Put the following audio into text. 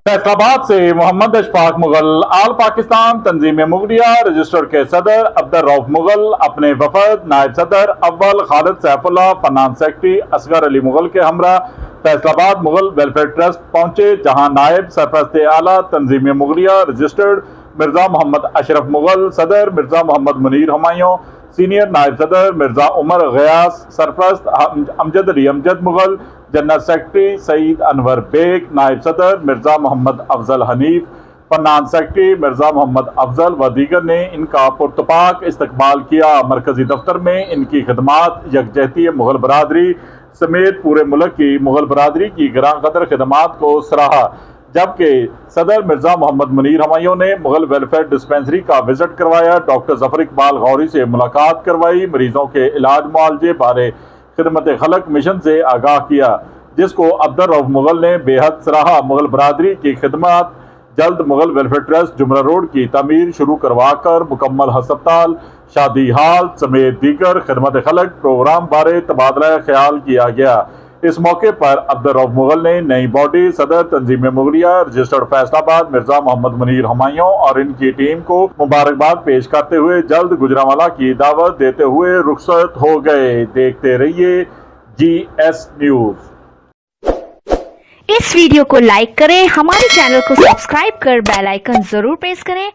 फैसलाबाद से मोहम्मद अशफाक मुगल आल पाकिस्तान तंजीम मुगलिया रजिस्टर्ड के सदर अब्दुर्रऊफ मुगल अपने वफद नायब सदर अव्वल खालिद सैफुल्लाह फाइनेंस सेक्रेटरी असगर अली मुगल के हमरा फैसलाबाद मुगल वेलफेयर ट्रस्ट पहुंचे, जहां नायब सरपरस्त आला तंजीम मुगलिया रजिस्टर्ड मिर्जा मोहम्मद अशरफ मुगल, सदर मिर्जा मोहम्मद मुनीर हुमायूं, सीनियर नायब सदर मिर्जा उमर गयास, सरपरस्त अमजद अली अमजद मुगल, जनरल सेक्रेटरी सईद अनवर बेग, नायब सदर मिर्जा मोहम्मद अफजल हनीफ, फाइनेंस सेक्रेटरी मिर्जा मोहम्मद अफजल व दीगर ने इनका पुरतपाक इस्तकबाल किया। मरकजी दफ्तर में इनकी खिदमात यकजहती मुगल बरादरी समेत पूरे मुल्क की मुगल बरादरी की गिरां कदर खिदमात को सराहा, जबकि सदर मिर्जा मोहम्मद मुनीर हुमायूं ने मुगल वेलफेयर डिस्पेंसरी का विजिट करवाया, डॉक्टर जफर इकबाल गौरी से मुलाकात करवाई, मरीजों के इलाज मुआवजे बारे खिदमत खलक मिशन से आगाह किया, जिसको अब्दुर्रऊफ मुगल ने बेहद सराहा। मुगल बरादरी की खिदमत जल्द मुगल वेलफेयर ट्रस्ट जुमरा रोड की तमीर शुरू करवा कर मुकम्मल हस्पताल, शादी हाल समेत दीगर खिदमत खलक प्रोग्राम बारे तबादला ख्याल किया गया। इस मौके पर अब्दुर्रऊफ मुगल ने नई बॉडी सदर तंजीम मुगलिया रजिस्टर्ड फैसलाबाद मिर्जा मोहम्मद मुनीर हुमायूं और इनकी टीम को मुबारकबाद पेश करते हुए जल्द गुजरांवाला की दावत देते हुए रुखसत हो गए। देखते रहिए GS न्यूज। इस वीडियो को लाइक करें, हमारे चैनल को सब्सक्राइब कर बेल आइकन जरूर प्रेस करें